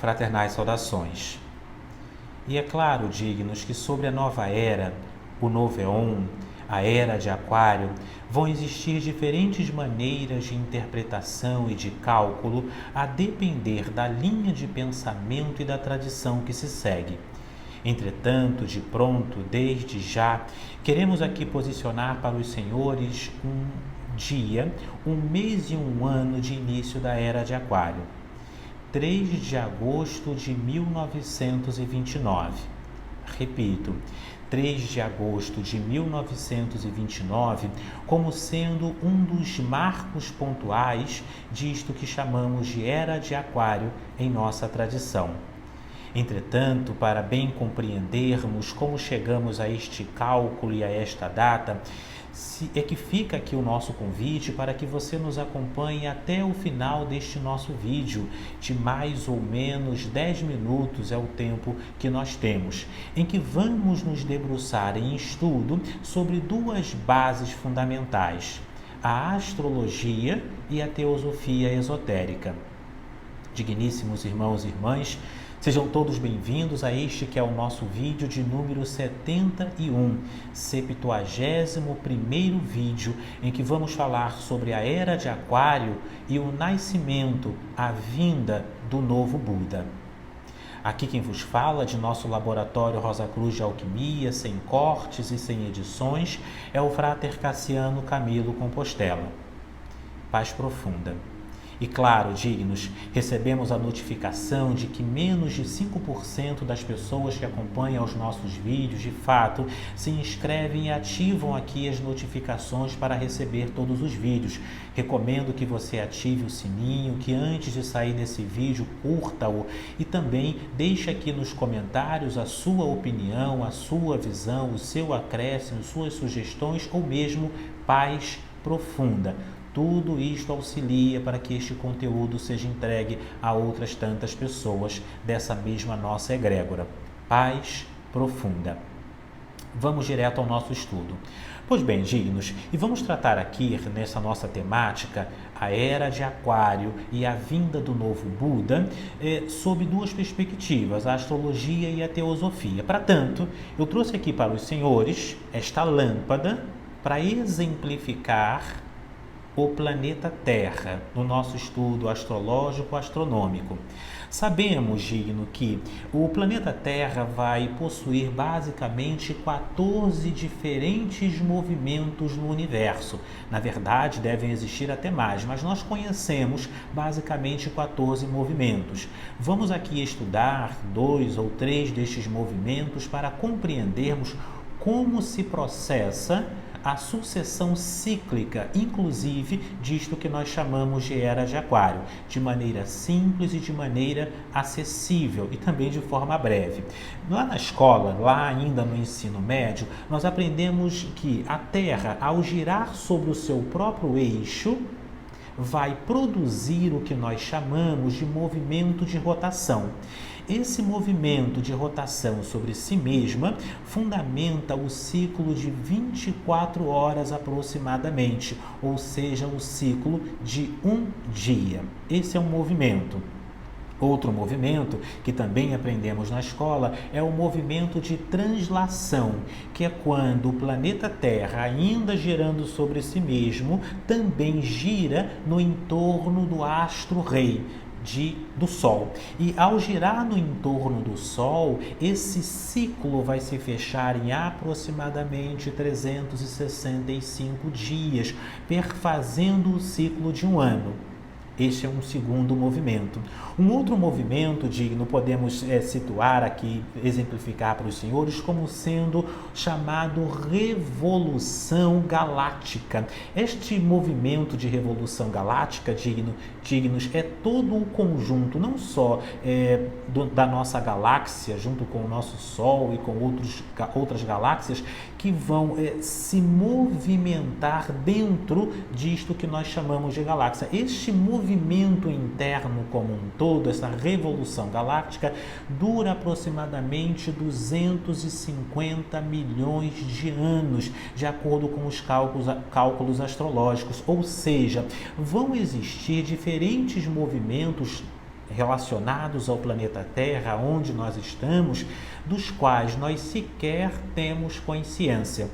Fraternais saudações. E é claro, dignos, que sobre a nova era, o novo éon, a era de Aquário, vão existir diferentes maneiras de interpretação e de cálculo a depender da linha de pensamento e da tradição que se segue. Entretanto, de pronto, desde já, queremos aqui posicionar para os senhores um dia, um mês e um ano de início da era de Aquário. 3 de agosto de 1929. Repito, 3 de agosto de 1929, como sendo um dos marcos pontuais disto que chamamos de Era de Aquário em nossa tradição. Entretanto, para bem compreendermos como chegamos a este cálculo e a esta data, é que fica aqui o nosso convite para que você nos acompanhe até o final deste nosso vídeo, de mais ou menos 10 minutos é o tempo que nós temos, em que vamos nos debruçar em estudo sobre duas bases fundamentais, a astrologia e a teosofia esotérica. Digníssimos irmãos e irmãs, sejam todos bem-vindos a este que é o nosso vídeo de número 71, 71º vídeo, em que vamos falar sobre a Era de Aquário e o nascimento, a vinda do novo Buda. Aqui quem vos fala de nosso laboratório Rosa Cruz de Alquimia, sem cortes e sem edições, é o Frater Cassiano Camilo Compostela. Paz profunda. E claro, dignos, recebemos a notificação de que menos de 5% das pessoas que acompanham os nossos vídeos, de fato, se inscrevem e ativam aqui as notificações para receber todos os vídeos. Recomendo que você ative o sininho, que antes de sair desse vídeo, curta-o e também deixe aqui nos comentários a sua opinião, a sua visão, o seu acréscimo, suas sugestões ou mesmo paz profunda. Tudo isto auxilia para que este conteúdo seja entregue a outras tantas pessoas dessa mesma nossa egrégora. Paz profunda. Vamos direto ao nosso estudo. Pois bem, dignos, e vamos tratar aqui, nessa nossa temática, a Era de Aquário e a vinda do novo Buda, sob duas perspectivas, a astrologia e a teosofia. Para tanto, eu trouxe aqui para os senhores esta lâmpada para exemplificar o planeta Terra, no nosso estudo astrológico-astronômico. Sabemos, digno, que o planeta Terra vai possuir basicamente 14 diferentes movimentos no universo. Na verdade, devem existir até mais, mas nós conhecemos basicamente 14 movimentos. Vamos aqui estudar 2 ou 3 destes movimentos para compreendermos como se processa a sucessão cíclica, inclusive disto que nós chamamos de Era de Aquário, de maneira simples e de maneira acessível e também de forma breve. Lá na escola, lá ainda no ensino médio, nós aprendemos que a Terra, ao girar sobre o seu próprio eixo, vai produzir o que nós chamamos de movimento de rotação. Esse movimento de rotação sobre si mesma fundamenta o ciclo de 24 horas aproximadamente, ou seja, o ciclo de um dia. Esse é um movimento. Outro movimento que também aprendemos na escola é o movimento de translação, que é quando o planeta Terra, ainda girando sobre si mesmo, também gira no entorno do astro-rei, do Sol. E ao girar no entorno do Sol, esse ciclo vai se fechar em aproximadamente 365 dias, perfazendo o ciclo de um ano. Este é um segundo movimento. Um outro movimento digno podemos situar aqui, exemplificar para os senhores como sendo chamado Revolução Galáctica. Este movimento de Revolução Galáctica, dignos, é todo o conjunto, não só da nossa galáxia, junto com o nosso Sol e com outras galáxias, que vão se movimentar dentro disto que nós chamamos de galáxia. Este movimento interno como um todo, essa revolução galáctica, dura aproximadamente 250 milhões de anos, de acordo com os cálculos astrológicos, ou seja, vão existir diferentes movimentos relacionados ao planeta Terra, onde nós estamos, dos quais nós sequer temos consciência.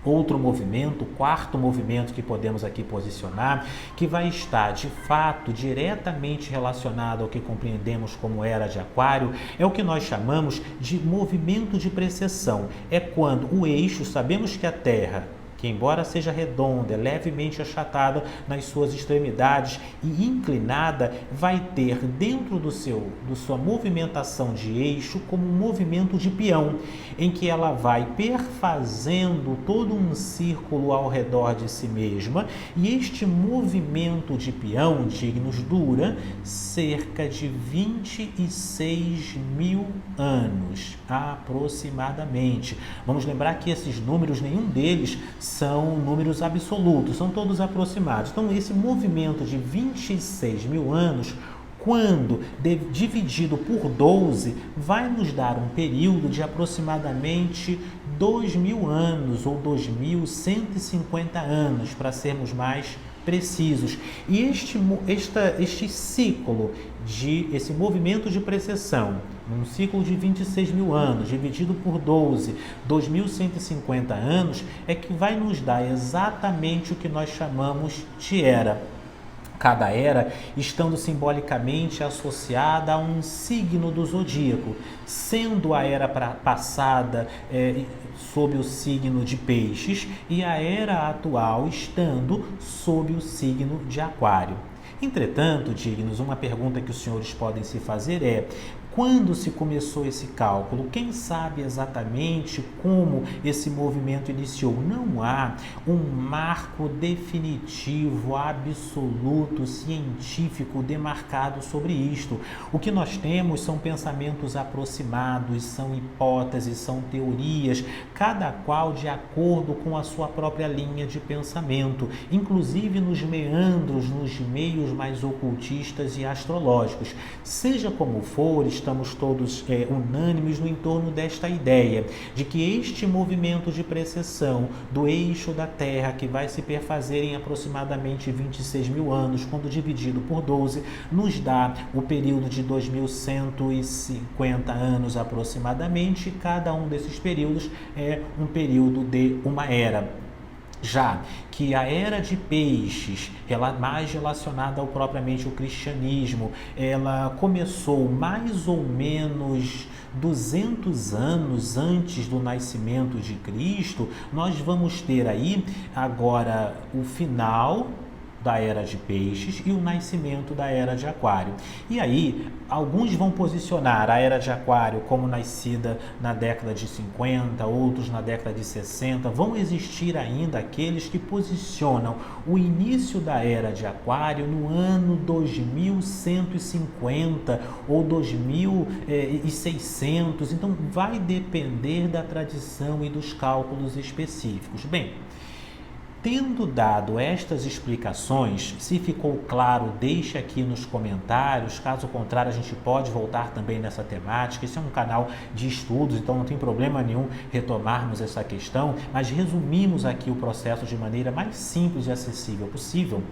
Outro movimento, o quarto movimento que podemos aqui posicionar, que vai estar de fato diretamente relacionado ao que compreendemos como era de Aquário, é o que nós chamamos de movimento de precessão. É quando o eixo, sabemos que a Terra, que embora seja redonda, é levemente achatada nas suas extremidades e inclinada, vai ter dentro do sua movimentação de eixo como um movimento de peão, em que ela vai perfazendo todo um círculo ao redor de si mesma, e este movimento de peão, dignos, dura cerca de 26 mil anos, aproximadamente. Vamos lembrar que esses números, nenhum deles são números absolutos, são todos aproximados. Então, esse movimento de 26 mil anos, quando dividido por 12, vai nos dar um período de aproximadamente 2.000 anos, ou 2.150 anos, para sermos mais precisos. E este ciclo, esse movimento de precessão, num ciclo de 26 mil anos, dividido por 12, 2.150 anos, é que vai nos dar exatamente o que nós chamamos de era. Cada era estando simbolicamente associada a um signo do zodíaco, sendo a era passada sob o signo de Peixes e a era atual estando sob o signo de Aquário. Entretanto, dignos, uma pergunta que os senhores podem se fazer é: quando se começou esse cálculo? Quem sabe exatamente como esse movimento iniciou? Não há um marco definitivo, absoluto, científico demarcado sobre isto. O que nós temos são pensamentos aproximados, são hipóteses, são teorias, cada qual de acordo com a sua própria linha de pensamento, inclusive nos meandros, nos meios mais ocultistas e astrológicos. Seja como for, estamos todos unânimes no entorno desta ideia de que este movimento de precessão do eixo da Terra, que vai se perfazer em aproximadamente 26 mil anos, quando dividido por 12, nos dá o período de 2.150 anos aproximadamente, e cada um desses períodos é um período de uma era. Já que a era de Peixes, ela mais relacionada ao propriamente o cristianismo, ela começou mais ou menos 200 anos antes do nascimento de Cristo, nós vamos ter aí agora o final da era de Peixes e o nascimento da era de Aquário. E aí, alguns vão posicionar a era de Aquário como nascida na década de 50, outros na década de 60. Vão existir ainda aqueles que posicionam o início da era de Aquário no ano 2150 ou 2600. Então, vai depender da tradição e dos cálculos específicos. Bem, tendo dado estas explicações, se ficou claro, deixe aqui nos comentários. Caso contrário, a gente pode voltar também nessa temática. Esse é um canal de estudos, então não tem problema nenhum retomarmos essa questão, mas resumimos aqui o processo de maneira mais simples e acessível possível.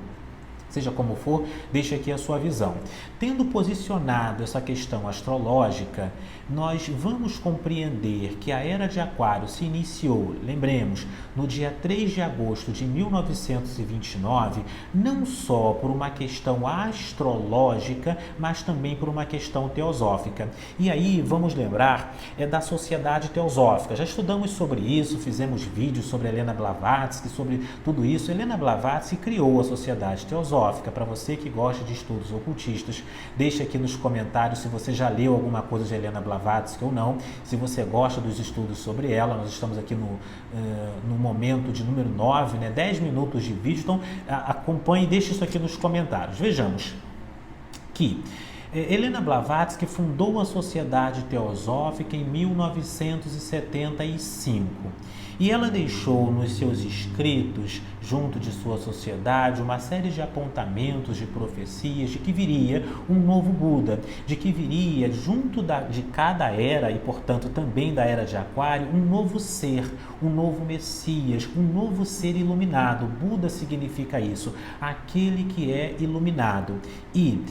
Seja como for, deixe aqui a sua visão. Tendo posicionado essa questão astrológica, nós vamos compreender que a Era de Aquário se iniciou, lembremos, no dia 3 de agosto de 1929, não só por uma questão astrológica, mas também por uma questão teosófica. E aí, vamos lembrar, da Sociedade Teosófica. Já estudamos sobre isso, fizemos vídeos sobre Helena Blavatsky, sobre tudo isso. Helena Blavatsky criou a Sociedade Teosófica. Para você que gosta de estudos ocultistas, deixe aqui nos comentários se você já leu alguma coisa de Helena Blavatsky ou não, se você gosta dos estudos sobre ela. Nós estamos aqui no momento de número 9, 10 minutos de vídeo, então acompanhe e deixe isso aqui nos comentários. Vejamos que Helena Blavatsky fundou a Sociedade Teosófica em 1975 e ela deixou nos seus escritos, junto de sua sociedade, uma série de apontamentos, de profecias, de que viria um novo Buda, de que viria, junto de cada era, e portanto também da Era de Aquário, um novo ser, um novo Messias, um novo ser iluminado. Buda significa isso, aquele que é iluminado. E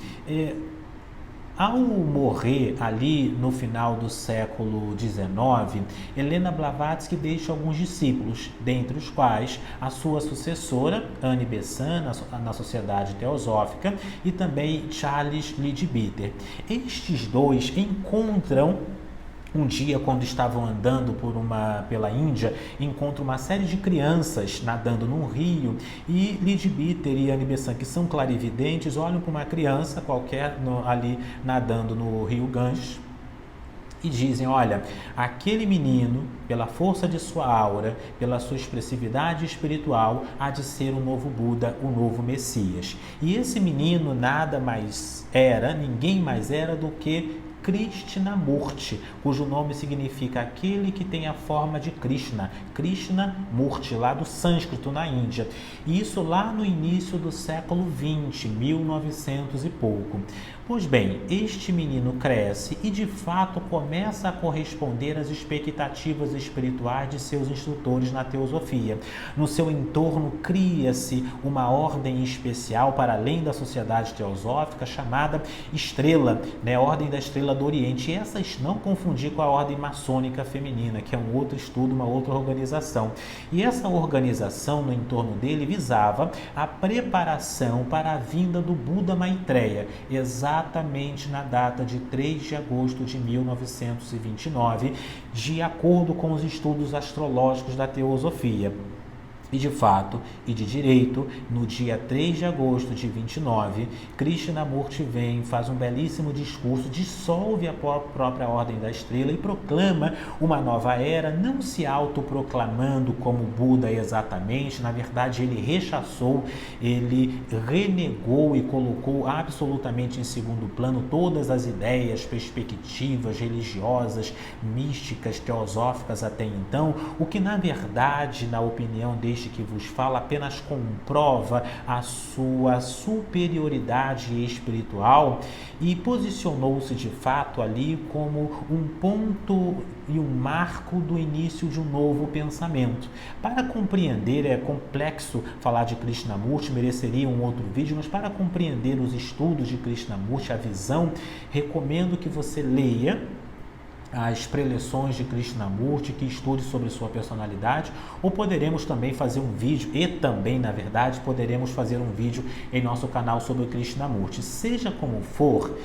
Ao morrer ali no final do século XIX, Helena Blavatsky deixa alguns discípulos, dentre os quais a sua sucessora, Anne Besant, na Sociedade Teosófica, e também Charles Leadbeater. Estes dois encontram um dia, quando estavam andando pela Índia, encontram uma série de crianças nadando num rio e Leadbeater e Anne Besant, que são clarividentes, olham para uma criança qualquer ali nadando no rio Ganges e dizem: olha, aquele menino, pela força de sua aura, pela sua expressividade espiritual, há de ser o novo Buda, o novo Messias. E esse menino ninguém mais era do que Krishnamurti, cujo nome significa aquele que tem a forma de Krishna, Krishnamurti, lá do sânscrito na Índia. Isso lá no início do século XX, 1900 e pouco. Pois bem, este menino cresce e de fato começa a corresponder às expectativas espirituais de seus instrutores na teosofia. No seu entorno cria-se uma ordem especial para além da sociedade teosófica chamada Estrela, a Ordem da Estrela do Oriente. E essas não confundir com a Ordem Maçônica Feminina, que é um outro estudo, uma outra organização. E essa organização no entorno dele visava a preparação para a vinda do Buda Maitreya, exatamente na data de 3 de agosto de 1929, de acordo com os estudos astrológicos da teosofia. E de fato, e de direito, no dia 3 de agosto de 29, Krishnamurti vem, faz um belíssimo discurso, dissolve a própria Ordem da Estrela e proclama uma nova era, não se autoproclamando como Buda exatamente. Na verdade, ele rechaçou, ele renegou e colocou absolutamente em segundo plano todas as ideias, perspectivas religiosas, místicas, teosóficas até então, o que na verdade, na opinião deste que vos fala, apenas comprova a sua superioridade espiritual e posicionou-se de fato ali como um ponto e um marco do início de um novo pensamento. Para compreender, é complexo falar de Krishnamurti, mereceria um outro vídeo, mas para compreender os estudos de Krishnamurti, a visão, recomendo que você leia as preleções de Krishnamurti, que estude sobre sua personalidade, ou poderemos também fazer um vídeo, e também, na verdade, poderemos fazer um vídeo em nosso canal sobre Krishnamurti. Seja como for,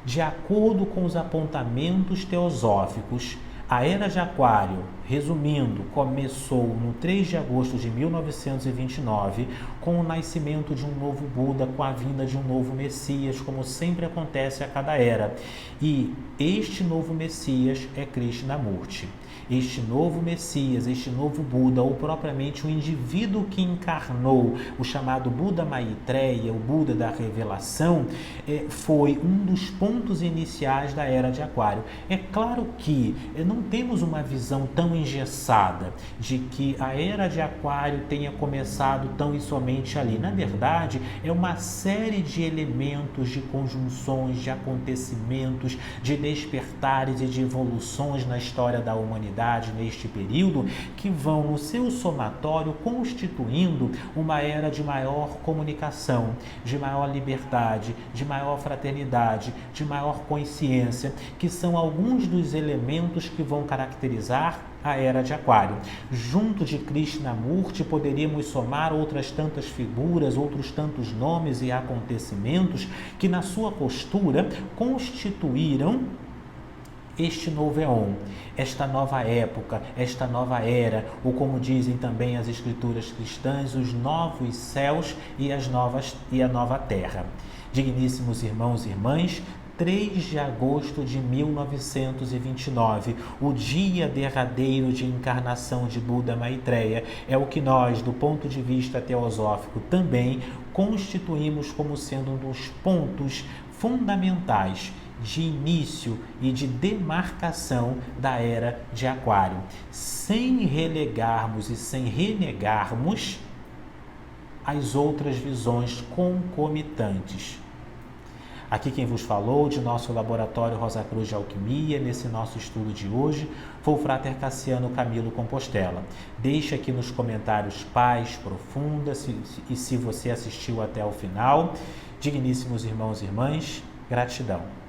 de acordo com os apontamentos teosóficos, a Era de Aquário, resumindo, começou no 3 de agosto de 1929, com o nascimento de um novo Buda, com a vinda de um novo Messias, como sempre acontece a cada era. E este novo Messias é Krishnamurti. Este novo Messias, este novo Buda, ou propriamente o indivíduo que encarnou o chamado Buda Maitreya, o Buda da revelação, foi um dos pontos iniciais da Era de Aquário. É claro que não temos uma visão tão engessada de que a Era de Aquário tenha começado tão e somente ali. Na verdade, é uma série de elementos, de conjunções, de acontecimentos, de despertares e de evoluções na história da humanidade neste período, que vão no seu somatório constituindo uma era de maior comunicação, de maior liberdade, de maior fraternidade, de maior consciência, que são alguns dos elementos que vão caracterizar a Era de Aquário. Junto de Krishnamurti poderíamos somar outras tantas figuras, outros tantos nomes e acontecimentos que na sua postura constituíram este novo éon, esta nova época, esta nova era, ou como dizem também as escrituras cristãs, os novos céus e a nova terra. Digníssimos irmãos e irmãs, 3 de agosto de 1929, o dia derradeiro de encarnação de Buda Maitreya, é o que nós, do ponto de vista teosófico, também constituímos como sendo um dos pontos fundamentais de início e de demarcação da Era de Aquário, sem relegarmos e sem renegarmos as outras visões concomitantes. Aqui quem vos falou de nosso laboratório Rosa Cruz de Alquimia, nesse nosso estudo de hoje, foi o Frater Cassiano Camilo Compostela. Deixe aqui nos comentários paz profunda e se você assistiu até o final. Digníssimos irmãos e irmãs, gratidão.